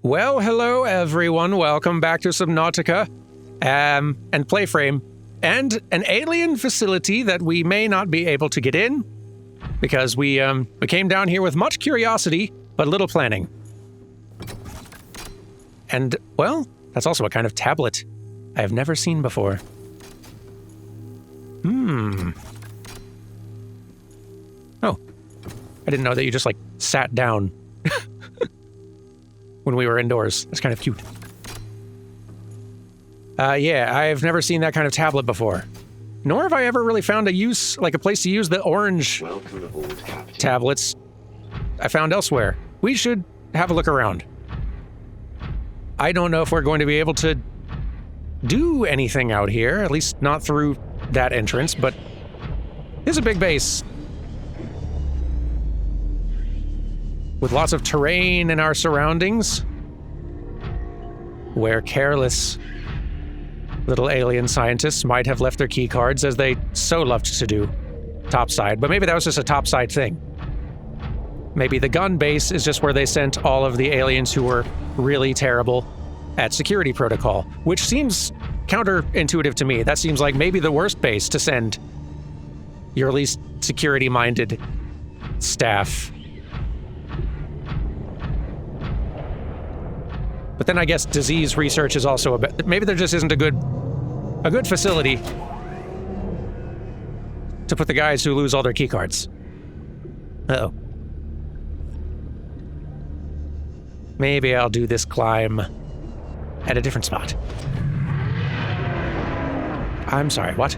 Well, hello everyone. Welcome back to Subnautica, and PlayFrame, and an alien facility that we may not be able to get in, because we came down here with much curiosity, but little planning. And, well, that's also a kind of tablet I have never seen before. Oh, I didn't know that you just, sat down when we were indoors. That's kind of cute. Yeah, I've never seen that kind of tablet before. Nor have I ever really found a place to use the orange tablets I found elsewhere. We should have a look around. I don't know if we're going to be able to do anything out here, at least not through that entrance, but it's a big base with lots of terrain in our surroundings, where careless little alien scientists might have left their key cards, as they so loved to do topside. But maybe that was just a topside thing. Maybe the gun base is just where they sent all of the aliens who were really terrible at security protocol, which seems counterintuitive to me. That seems like maybe the worst base to send your least security-minded staff. But then I guess disease research is also maybe there just isn't a good facility to put the guys who lose all their keycards. Uh-oh. Maybe I'll do this climb at a different spot. I'm sorry, what?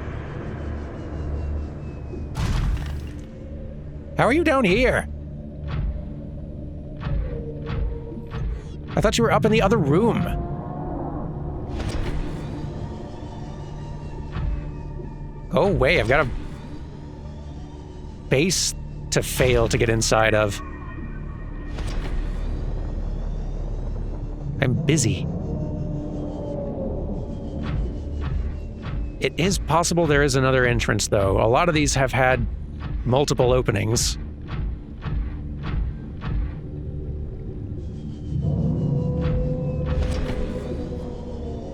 How are you down here? I thought you were up in the other room. Go away, I've got a base to fail to get inside of. I'm busy. It is possible there is another entrance, though. A lot of these have had multiple openings.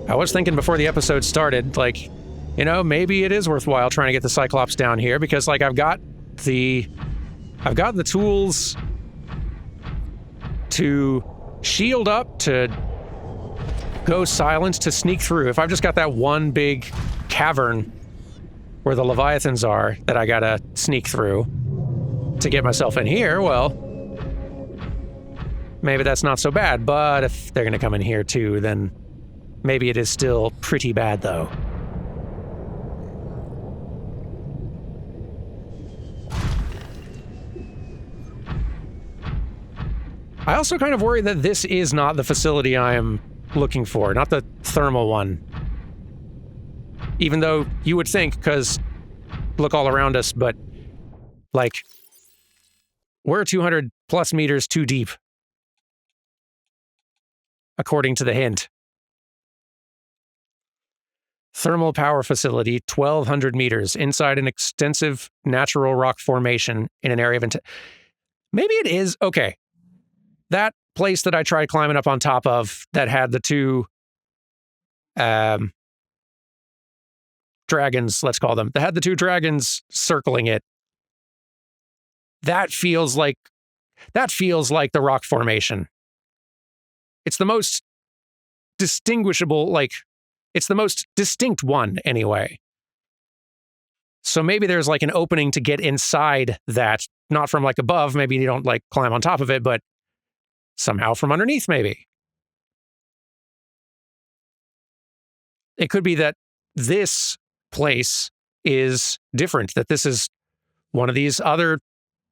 I was thinking before the episode started, maybe it is worthwhile trying to get the Cyclops down here, because, I've got the tools to shield up, to go silent, to sneak through. If I've just got that one big cavern where the Leviathans are that I gotta sneak through to get myself in here, well, maybe that's not so bad. But if they're gonna come in here too, then maybe it is still pretty bad, though. I also kind of worry that this is not the facility I am looking for, not the thermal one. Even though you would think, because look all around us, but, we're 200 plus meters too deep, according to the hint. Thermal power facility, 1,200 meters, inside an extensive natural rock formation in an area of maybe it is, okay. That place that I tried climbing up on top of that had the two dragons, let's call them, that had the two dragons circling it. That feels like the rock formation. It's the most distinguishable, it's the most distinct one, anyway. So maybe there's, an opening to get inside that, not from, above, maybe you don't, climb on top of it, but somehow from underneath, maybe. It could be that this place is different, that this is one of these other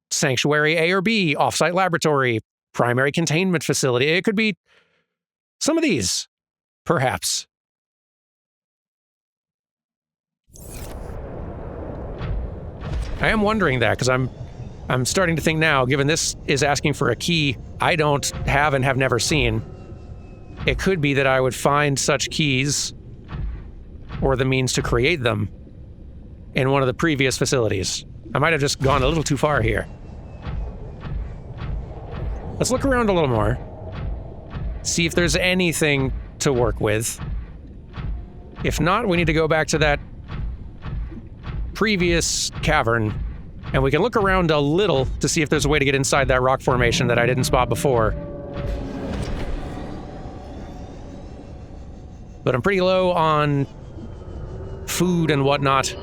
sanctuary A or B, offsite laboratory, primary containment facility. It could be some of these, perhaps. I am wondering that, because I'm starting to think now, given this is asking for a key I don't have and have never seen, it could be that I would find such keys, or the means to create them, in one of the previous facilities. I might have just gone a little too far here. Let's look around a little more. See if there's anything to work with. If not, we need to go back to that previous cavern, and we can look around a little to see if there's a way to get inside that rock formation that I didn't spot before. But I'm pretty low on food and whatnot.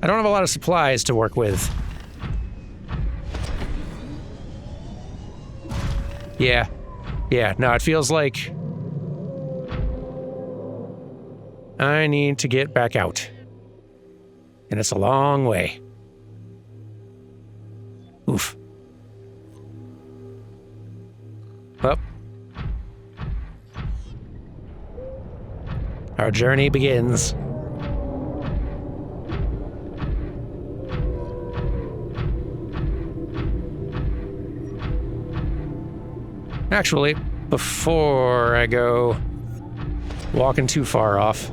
I don't have a lot of supplies to work with. Yeah, no, it feels like I need to get back out. And it's a long way. Oof. Well, our journey begins. Actually, before I go walking too far off,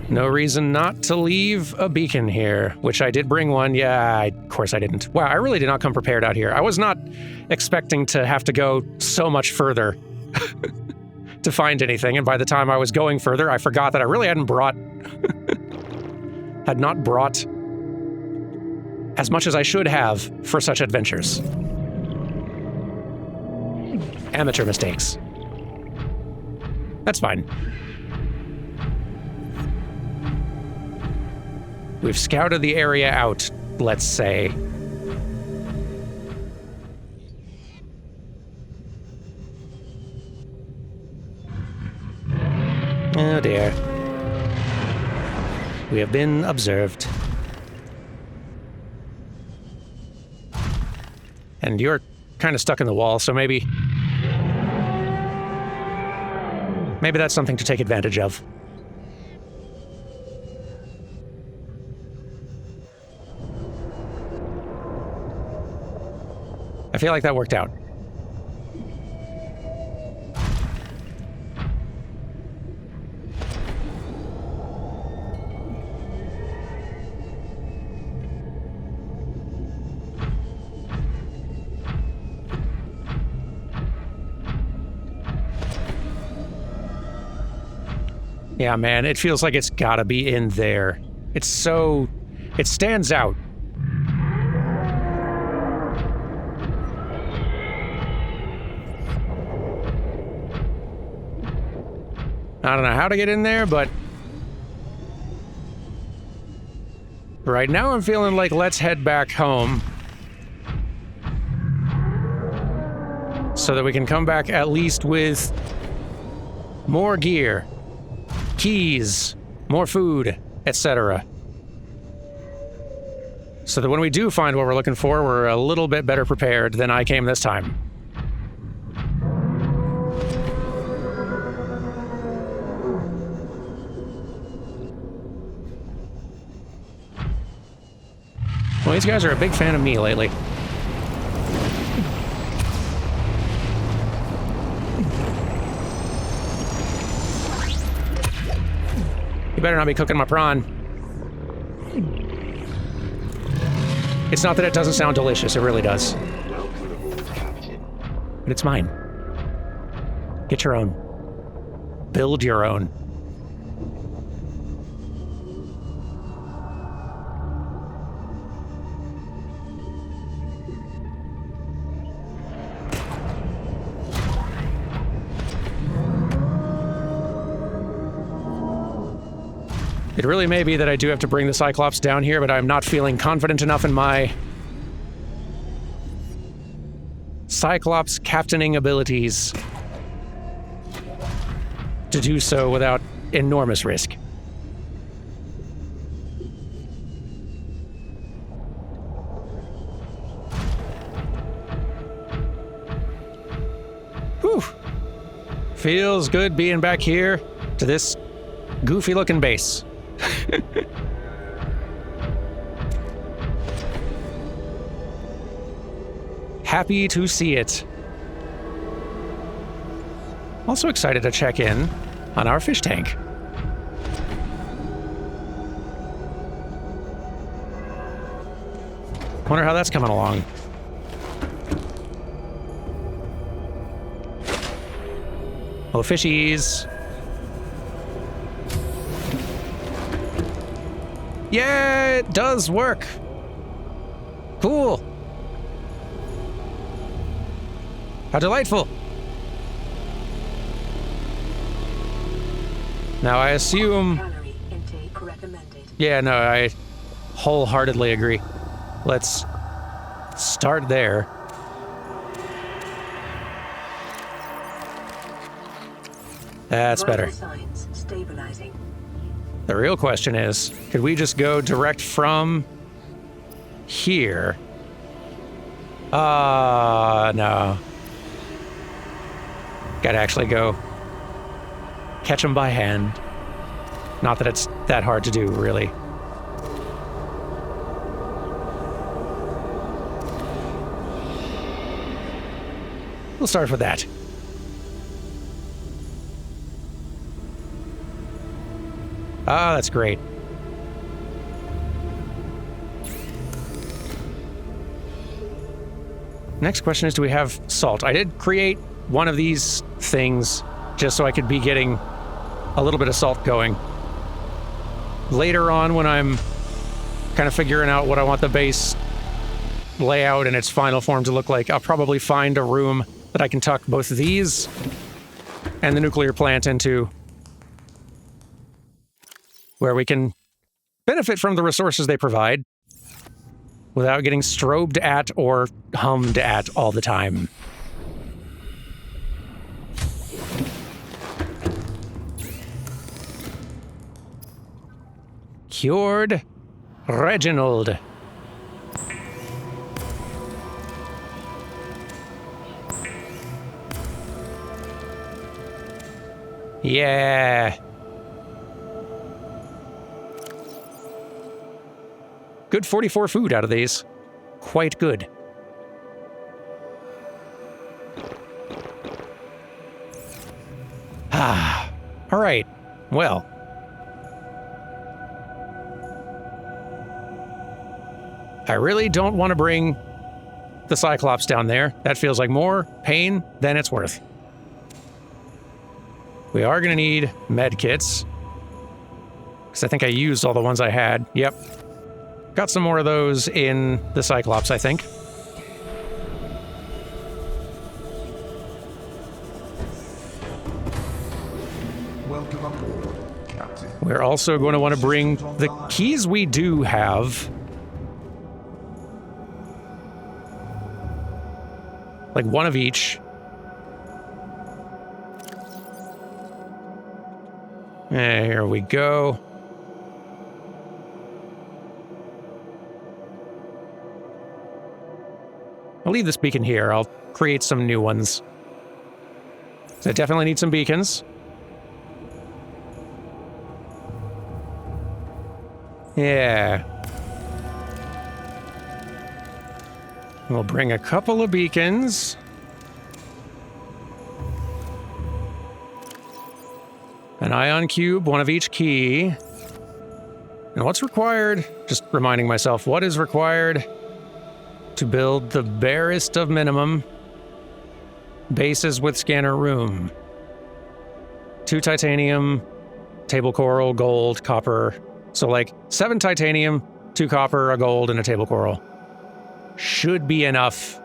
no reason not to leave a beacon here, which I did bring one. Yeah, of course I didn't. Wow, I really did not come prepared out here. I was not expecting to have to go so much further to find anything, and by the time I was going further, I forgot that I really had not brought as much as I should have for such adventures. Amateur mistakes. That's fine. We've scouted the area out, let's say. Oh dear. We have been observed. And you're kind of stuck in the wall, so maybe that's something to take advantage of. I feel like that worked out. Yeah, man, it feels like it's gotta be in there. It stands out. I don't know how to get in there, but right now I'm feeling like let's head back home so that we can come back at least with more gear, keys, more food, etc. So that when we do find what we're looking for, we're a little bit better prepared than I came this time. Well, these guys are a big fan of me lately. You better not be cooking my prawn. It's not that it doesn't sound delicious, it really does. But it's mine. Get your own. Build your own. It really may be that I do have to bring the Cyclops down here, but I'm not feeling confident enough in my Cyclops captaining abilities to do so without enormous risk. Whew. Feels good being back here to this goofy-looking base. Happy to see it. Also excited to check in on our fish tank. Wonder how that's coming along. Oh, fishies. Yeah, it does work. Cool. How delightful. Now I assume... Calorie intake recommended. Yeah, no, I wholeheartedly agree. Let's start there. That's better. Signs stabilizing. The real question is, could we just go direct from here? No. Gotta actually go catch them by hand. Not that it's that hard to do, really. We'll start with that. Ah, that's great. Next question is, do we have salt? I did create one of these things just so I could be getting a little bit of salt going. Later on, when I'm kind of figuring out what I want the base layout in its final form to look like, I'll probably find a room that I can tuck both these and the nuclear plant into, where we can benefit from the resources they provide without getting strobed at or hummed at all the time. Cured Reginald. Yeah. Good 44 food out of these. Quite good. Ah. All right. Well. I really don't want to bring the Cyclops down there. That feels like more pain than it's worth. We are going to need med kits, because I think I used all the ones I had. Yep. Got some more of those in the Cyclops, I think. Welcome aboard, Captain. We're also going to want to bring the keys we do have. Like one of each. Here we go. I'll leave this beacon here. I'll create some new ones. So I definitely need some beacons. Yeah. We'll bring a couple of beacons. An ion cube, one of each key. And what's required? Just reminding myself, what is required to build the barest of minimum bases with scanner room? 2 titanium, table coral, gold, copper. So like 7 titanium, 2 copper, a gold, and a table coral. Should be enough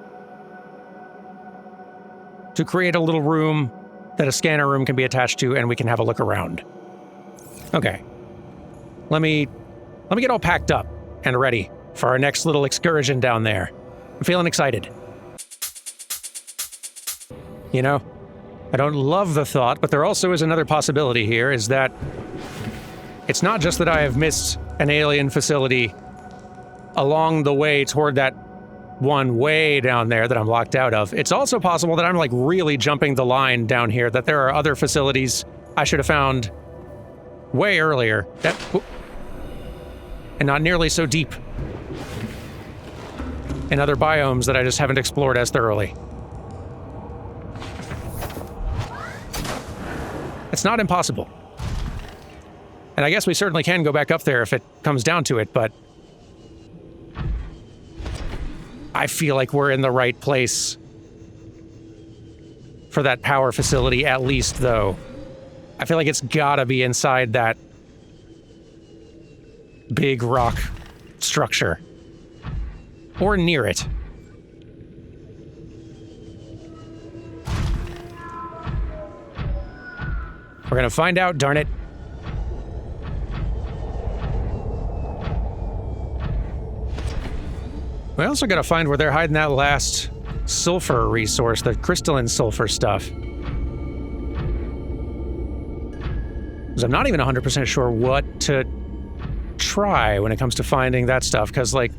to create a little room that a scanner room can be attached to, and we can have a look around. Okay. Let me get all packed up and ready for our next little excursion down there. I'm feeling excited. You know, I don't love the thought, but there also is another possibility here, is that it's not just that I have missed an alien facility along the way toward that one way down there that I'm locked out of. It's also possible that I'm like really jumping the line down here, that there are other facilities I should have found way earlier, and not nearly so deep, in other biomes that I just haven't explored as thoroughly. It's not impossible. And I guess we certainly can go back up there if it comes down to it, but I feel like we're in the right place for that power facility, at least, though. I feel like it's gotta be inside that big rock structure. Or near it. We're gonna find out, darn it. We also gotta find where they're hiding that last sulfur resource, the crystalline sulfur stuff. Because I'm not even 100% sure what to try when it comes to finding that stuff, because, like,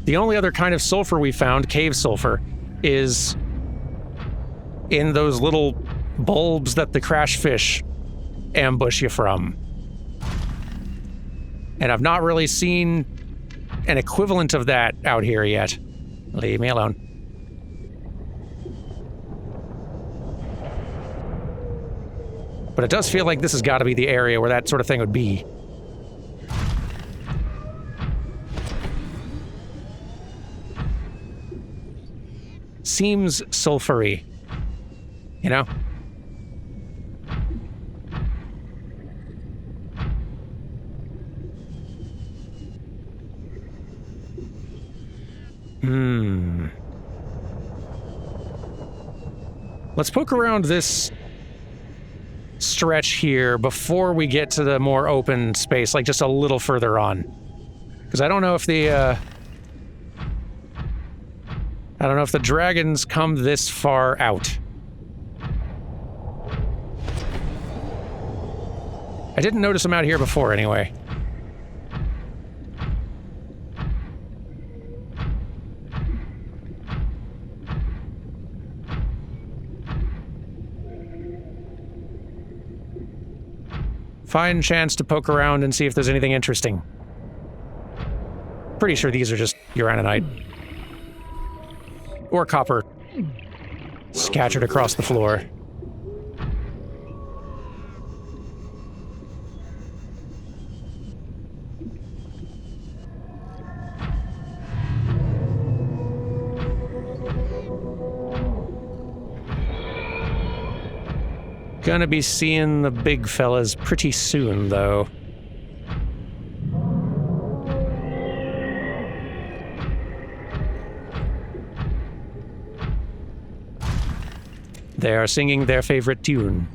the only other kind of sulfur we found, cave sulfur, is in those little bulbs that the crash fish ambush you from. And I've not really seen an equivalent of that out here yet. Leave me alone. But it does feel like this has got to be the area where that sort of thing would be. Seems sulfury, you know? Let's poke around this stretch here before we get to the more open space, like just a little further on. Because I don't know if the dragons come this far out. I didn't notice them out here before, anyway. Fine chance to poke around and see if there's anything interesting. Pretty sure these are just uraninite. Or copper. Scattered across the floor. Gonna be seeing the big fellas pretty soon, though. They are singing their favorite tune.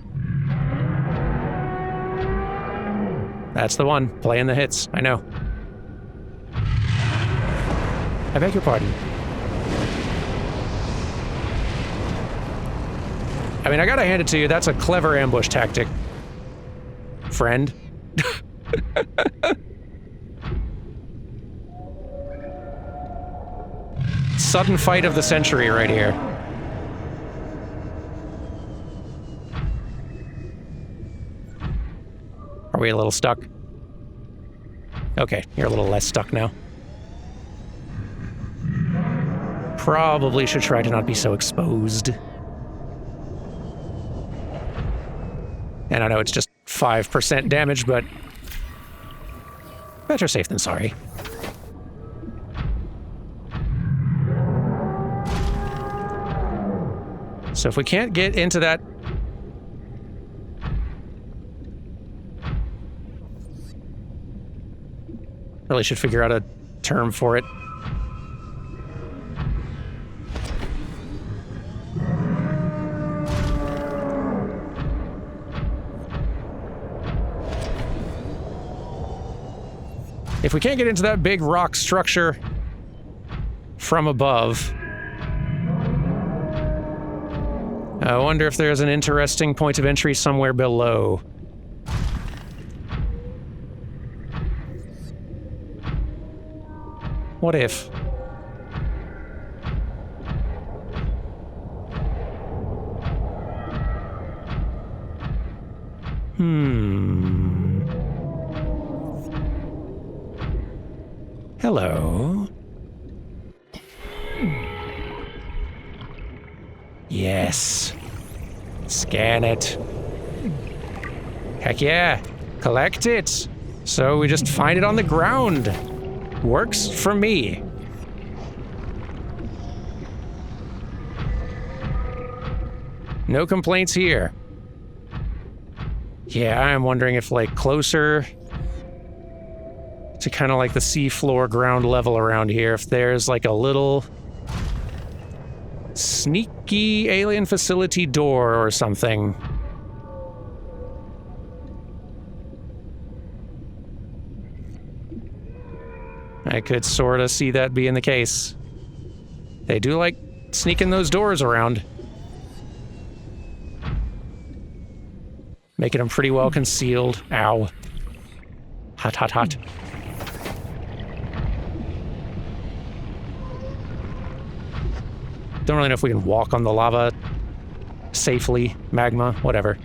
That's the one, playing the hits, I know. I beg your pardon. I mean, I gotta hand it to you, that's a clever ambush tactic. Friend. Sudden fight of the century right here. Are we a little stuck? Okay, you're a little less stuck now. Probably should try to not be so exposed. And I know it's just 5% damage, but better safe than sorry. So if we can't get into that... Really should figure out a term for it. If we can't get into that big rock structure from above, I wonder if there's an interesting point of entry somewhere below. What if? Hello. Yes. Scan it. Heck yeah. Collect it. So we just find it on the ground. Works for me. No complaints here. Yeah, I'm wondering if, like, closer to kind of like the seafloor ground level around here, if there's like a little sneaky alien facility door or something. I could sort of see that being the case. They do like sneaking those doors around. Making them pretty well concealed. Ow. Hot, hot, hot. Don't really know if we can walk on the lava safely. Magma, whatever.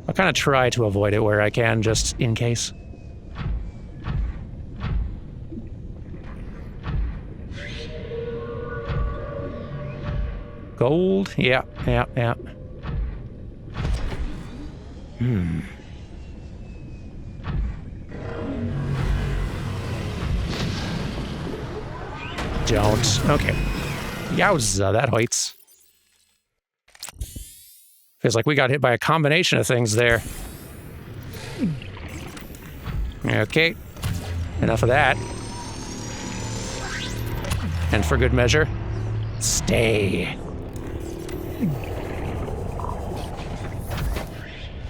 I'll kind of try to avoid it where I can, just in case. Gold? Yeah. Don't. Okay. Yowza, that hurts. Feels like we got hit by a combination of things there. Okay. Enough of that. And for good measure, stay.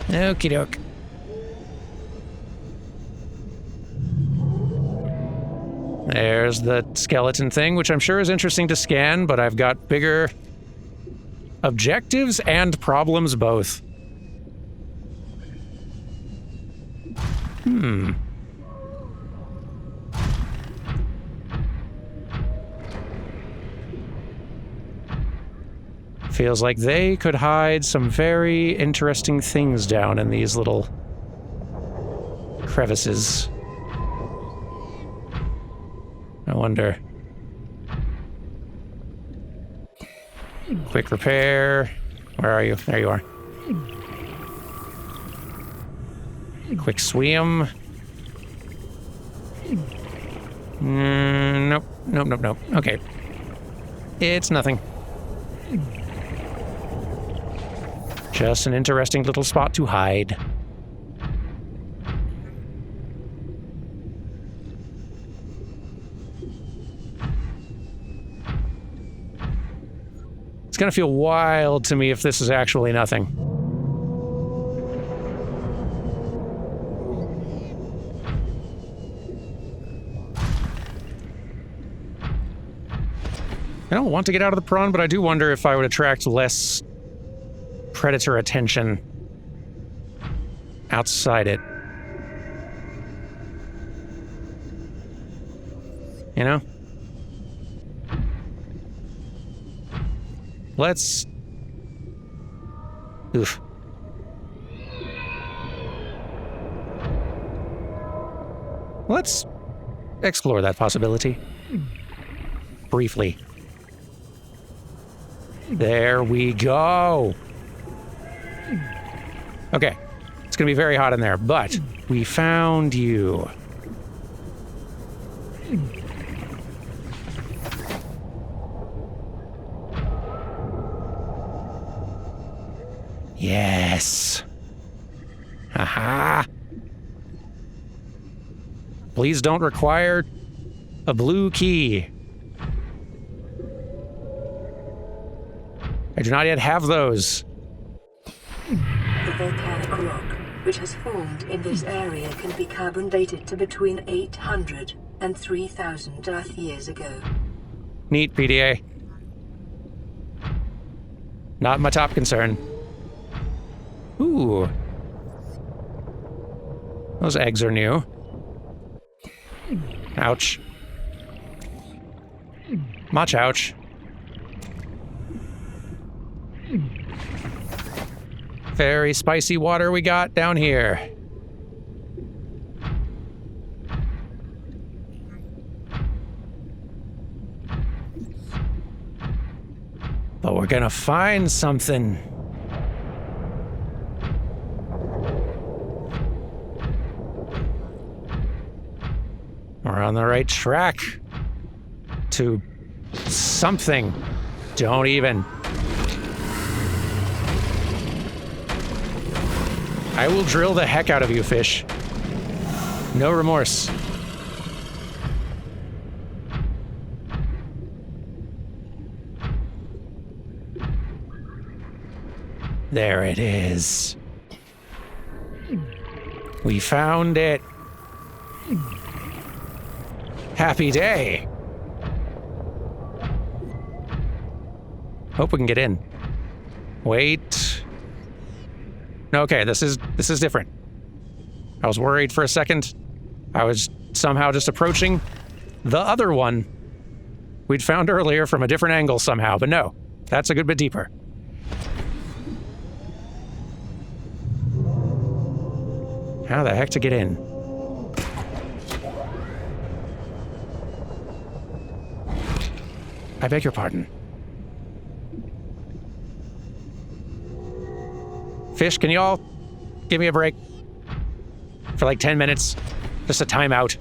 Okie doke. There's the skeleton thing, which I'm sure is interesting to scan, but I've got bigger objectives and problems both. Feels like they could hide some very interesting things down in these little crevices. I wonder. Quick repair. Where are you? There you are. Quick swim. Nope. Okay. It's nothing. Just an interesting little spot to hide. It's gonna feel wild to me if this is actually nothing. I don't want to get out of the prawn, but I do wonder if I would attract less predator attention outside it. You know? Let's... Oof. Let's explore that possibility. Briefly. There we go. Okay. It's gonna be very hot in there, but we found you. Yes. Haha. Please don't require a blue key. I do not yet have those. The volcanic rock, which has formed in this area, can be carbon dated to between 800 and 3,000 Earth years ago. Neat, PDA. Not my top concern. Ooh. Those eggs are new. Ouch. Much ouch. Very spicy water we got down here. But we're gonna find something. All We're on the right track to something. Don't even. I will drill the heck out of you, fish. No remorse. There it is. We found it. Happy day. Hope we can get in. Wait. Okay, this is different. I was worried for a second. I was somehow just approaching the other one we'd found earlier from a different angle somehow, but no, that's a good bit deeper. How the heck to get in? I beg your pardon. Fish, can you all give me a break? For like 10 minutes? Just a timeout.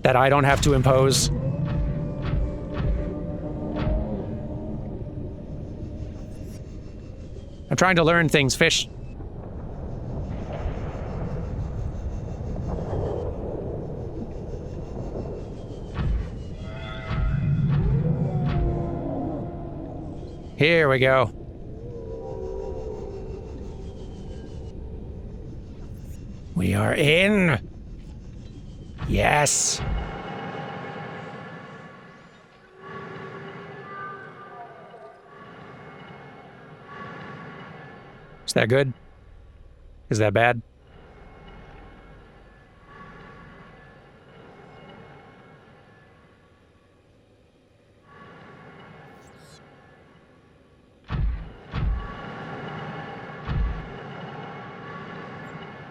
That I don't have to impose. I'm trying to learn things, fish. Here we go. We are in. Yes. Is that good? Is that bad?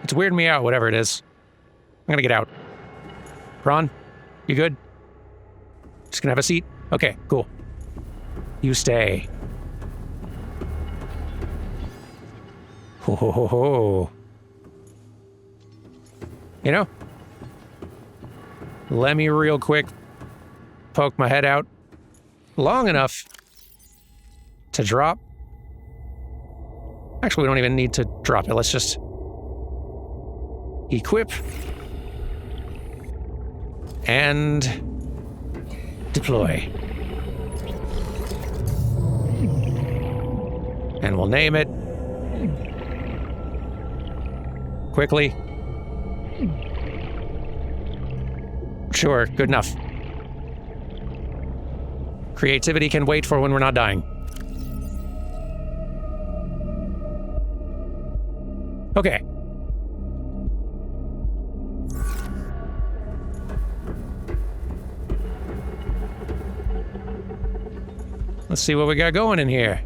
It's weirding me out, whatever it is. I'm gonna get out. Ron, you good? Just gonna have a seat? Okay, cool. You stay. Ho ho ho ho. You know, let me real quick poke my head out long enough to drop. Actually, we don't even need to drop it. Let's just equip and deploy. And we'll name it quickly. Sure, good enough. Creativity can wait for when we're not dying. Okay. Let's see what we got going in here.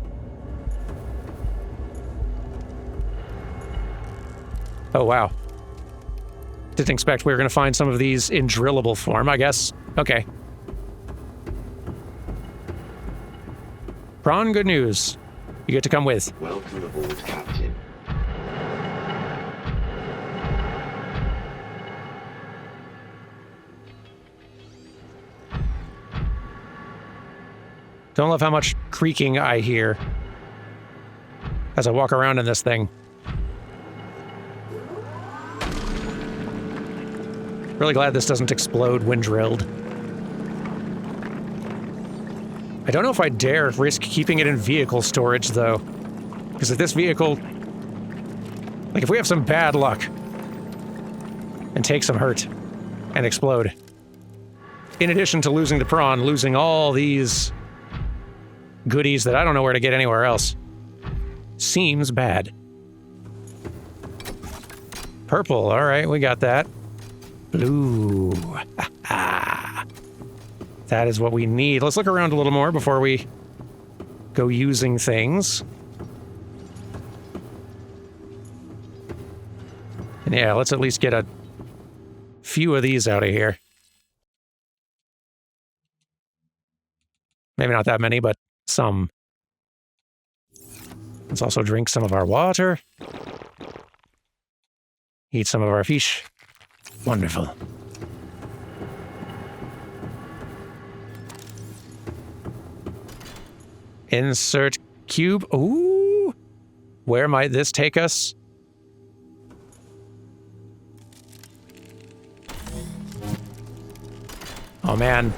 Oh, wow. Didn't expect we were going to find some of these in drillable form, I guess. Okay. Prawn, good news. You get to come with. Welcome aboard, Captain. Don't love how much creaking I hear as I walk around in this thing. Really glad this doesn't explode when drilled. I don't know if I dare risk keeping it in vehicle storage, though. Because if this vehicle... Like, if we have some bad luck and take some hurt and explode, in addition to losing the prawn, losing all these goodies that I don't know where to get anywhere else, seems bad. Purple, all right, we got that. Blue. That is what we need. Let's look around a little more before we go using things. And yeah, let's at least get a few of these out of here. Maybe not that many, but some. Let's also drink some of our water. Eat some of our fish. Wonderful. Insert cube. Ooh! Where might this take us? Oh, man.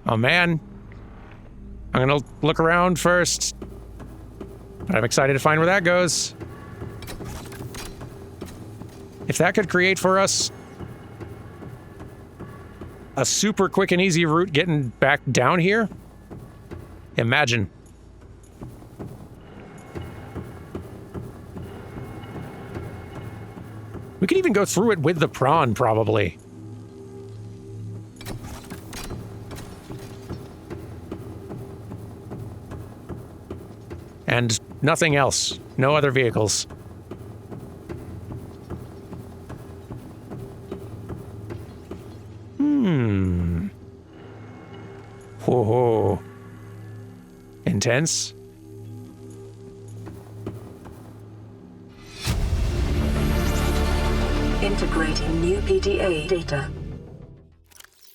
Oh, man. I'm gonna look around first. But I'm excited to find where that goes. If that could create for us a super quick and easy route getting back down here, imagine. We could even go through it with the prawn, probably. And nothing else. No other vehicles. Whoa. Intense. Integrating new PDA data.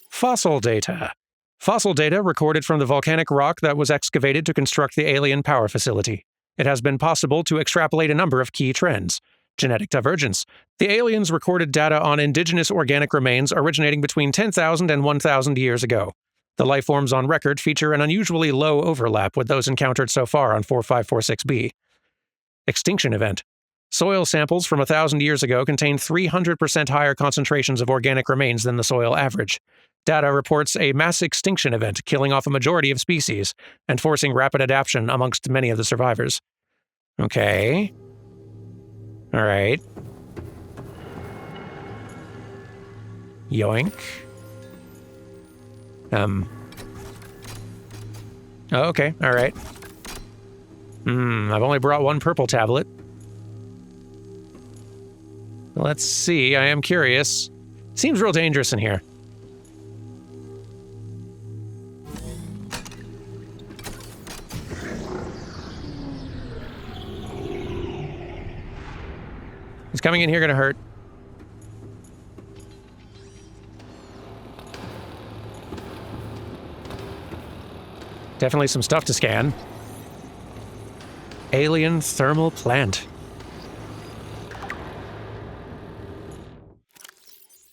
Fossil data. Fossil data recorded from the volcanic rock that was excavated to construct the alien power facility. It has been possible to extrapolate a number of key trends. Genetic divergence. The aliens recorded data on indigenous organic remains originating between 10,000 and 1,000 years ago. The life forms on record feature an unusually low overlap with those encountered so far on 4546b. Extinction event. Soil samples from 1,000 years ago contain 300% higher concentrations of organic remains than the soil average. Data reports a mass extinction event killing off a majority of species and forcing rapid adaptation amongst many of the survivors. Okay. All right. Yoink. Oh, okay, all right. I've only brought one purple tablet. Let's see, I am curious. Seems real dangerous in here. Is coming in here gonna hurt? Definitely some stuff to scan. Alien thermal plant.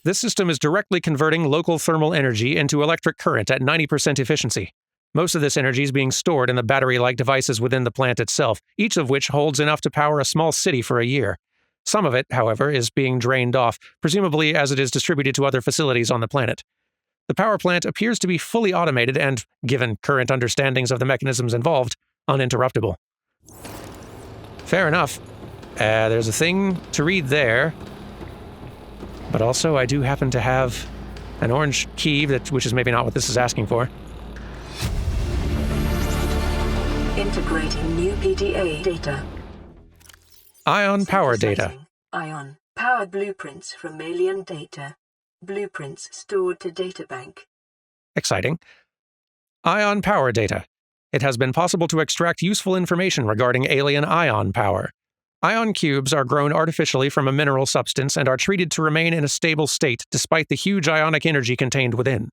This system is directly converting local thermal energy into electric current at 90% efficiency. Most of this energy is being stored in the battery-like devices within the plant itself, each of which holds enough to power a small city for a year. Some of it, however, is being drained off, presumably as it is distributed to other facilities on the planet. The power plant appears to be fully automated and, given current understandings of the mechanisms involved, uninterruptible. Fair enough. There's a thing to read there. But also, I do happen to have an orange key, which is maybe not what this is asking for. Integrating new PDA data. Ion power data. Synthesizing Ion powered blueprints from alien data. Blueprints stored to databank. Exciting. Ion power data. It has been possible to extract useful information regarding alien ion power. Ion cubes are grown artificially from a mineral substance and are treated to remain in a stable state despite the huge ionic energy contained within.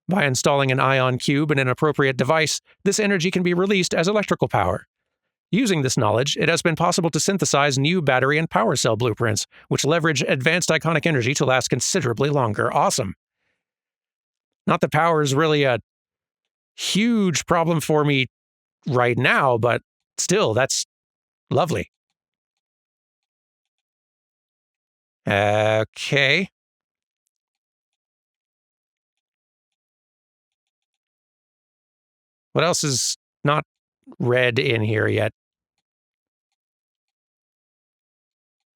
By installing an ion cube in an appropriate device, this energy can be released as electrical power. Using this knowledge, it has been possible to synthesize new battery and power cell blueprints, which leverage advanced iconic energy to last considerably longer. Awesome. Not that power is really a huge problem for me right now, but still, that's lovely. Okay. What else is not red in here yet?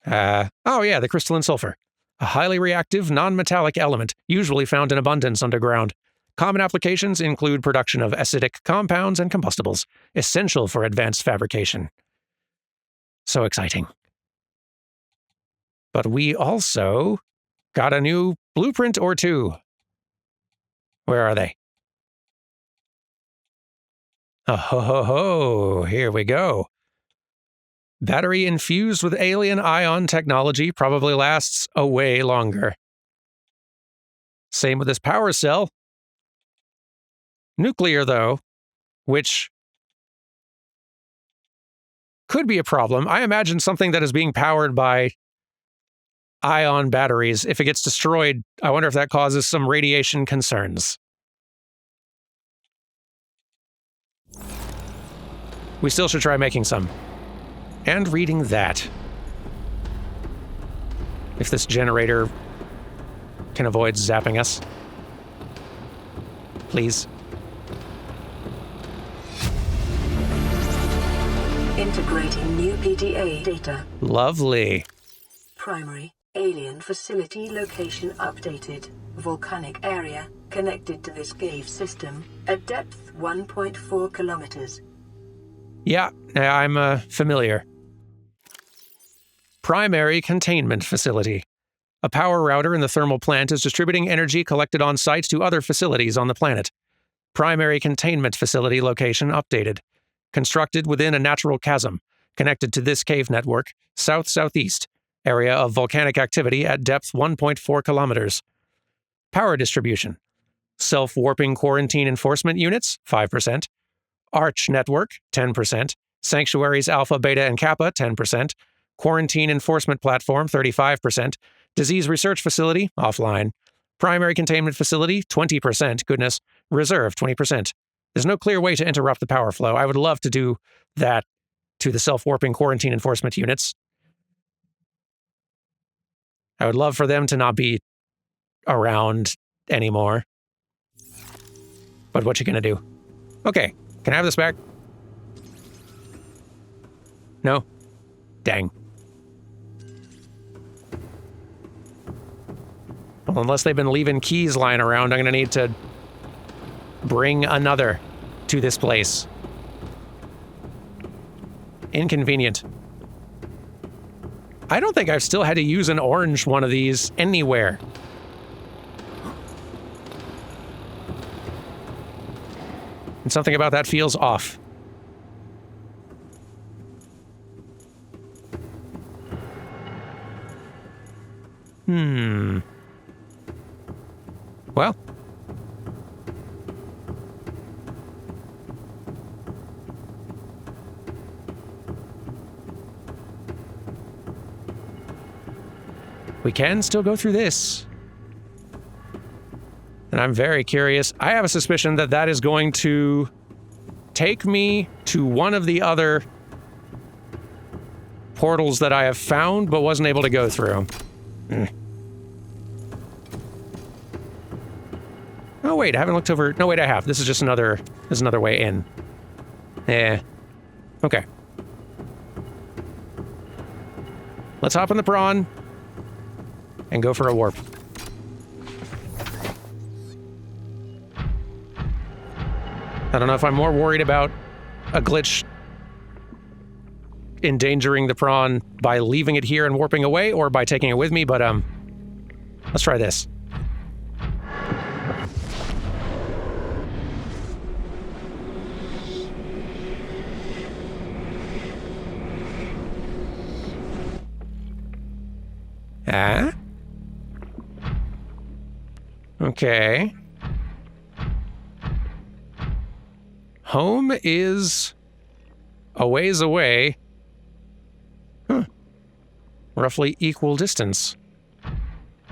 Oh yeah, the crystalline sulfur. A highly reactive, non-metallic element, usually found in abundance underground. Common applications include production of acidic compounds and combustibles, essential for advanced fabrication. So exciting. But we also got a new blueprint or two. Where are they? Oh ho ho ho, here we go. Battery infused with alien ion technology probably lasts a way longer. Same with this power cell. Nuclear, though, which could be a problem. I imagine something that is being powered by ion batteries. If it gets destroyed, I wonder if that causes some radiation concerns. We still should try making some. And reading that. If this generator can avoid zapping us. Please. Integrating new PDA data. Lovely. Primary alien facility location updated. Volcanic area connected to this cave system at depth 1.4 kilometers. Yeah, I'm familiar. Primary containment facility. A power router in the thermal plant is distributing energy collected on site to other facilities on the planet. Primary containment facility location updated. Constructed within a natural chasm, connected to this cave network, south-southeast, area of volcanic activity at depth 1.4 kilometers. Power distribution. Self-warping quarantine enforcement units, 5%. Arch network, 10%. Sanctuaries Alpha, Beta, and Kappa, 10%. Quarantine enforcement platform, 35%. Disease research facility, offline. Primary containment facility, 20%. Goodness. Reserve, 20%. There's no clear way to interrupt the power flow. I would love to do that to the self-warping quarantine enforcement units. I would love for them to not be around anymore. But what you gonna do? Okay, can I have this back? No? Dang. Well, unless they've been leaving keys lying around, I'm gonna need to bring another to this place. Inconvenient. I don't think I've still had to use an orange one of these anywhere. And something about that feels off. Well. We can still go through this. And I'm very curious. I have a suspicion that that is going to take me to one of the other portals that I have found but wasn't able to go through. Oh wait, I haven't looked over. No wait, I have. This is just another way in. Okay. Let's hop on the prawn and go for a warp. I don't know if I'm more worried about a glitch endangering the prawn by leaving it here and warping away or by taking it with me, but let's try this. Okay. Home is a ways away. Roughly equal distance.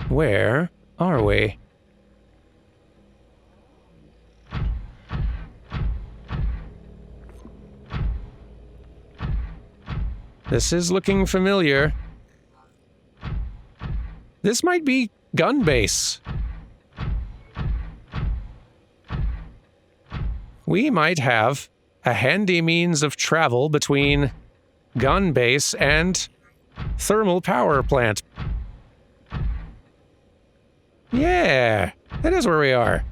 Where are we? This is looking familiar. This might be gun base. We might have a handy means of travel between gun base and thermal power plant. Yeah, that is where we are.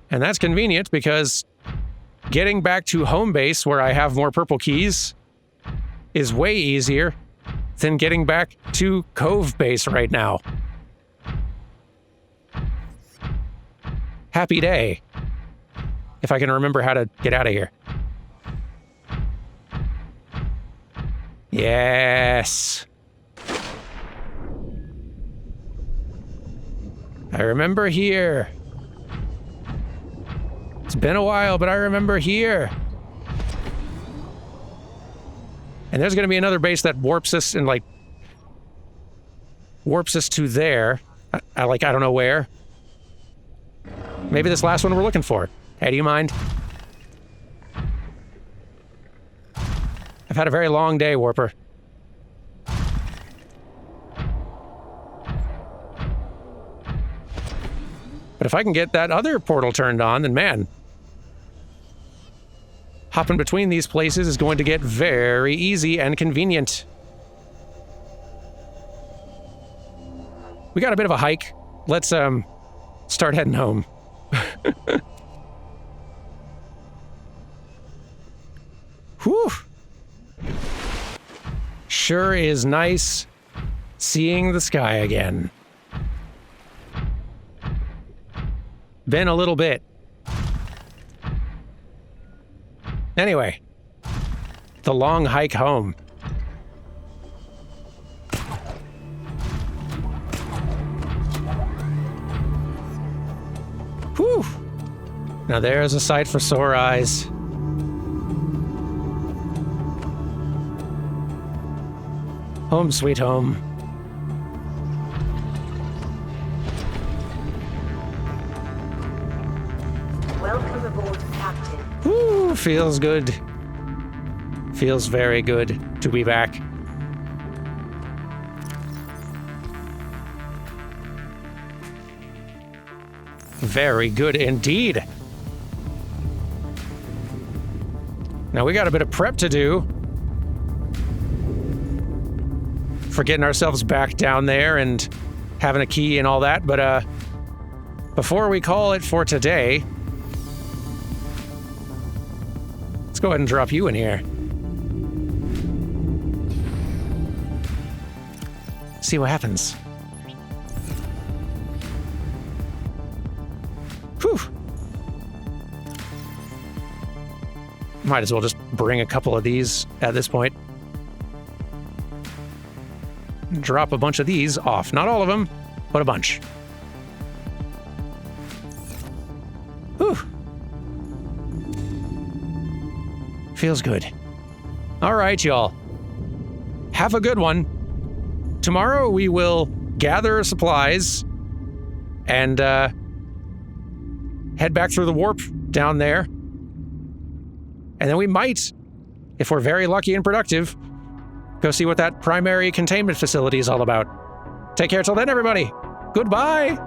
And that's convenient because getting back to home base where I have more purple keys is way easier than getting back to Cove base right now. Happy day. If I can remember how to get out of here. Yes. I remember here. It's been a while, but I remember here. And there's going to be another base that warps us and, like, warps us to there. I don't know where. Maybe this last one we're looking for. Hey, do you mind? I've had a very long day, Warper. But if I can get that other portal turned on, then man, hopping between these places is going to get very easy and convenient. We got a bit of a hike. Let's start heading home. Whew. Sure is nice seeing the sky again. Been a little bit. Anyway, the long hike home. Whew. Now there's a sight for sore eyes. Home sweet home. Welcome aboard, Captain. Woo, feels good. Feels very good to be back. Very good indeed. Now we got a bit of prep to do for getting ourselves back down there and having a key and all that, but before we call it for today, let's go ahead and drop you in here. See what happens. Whew. Might as well just bring a couple of these at this point. Drop a bunch of these off. Not all of them, but a bunch. Whew. Feels good. All right, y'all. Have a good one. Tomorrow we will gather supplies and head back through the warp down there. And then we might, if we're very lucky and productive, go see what that primary containment facility is all about. Take care till then, everybody. Goodbye.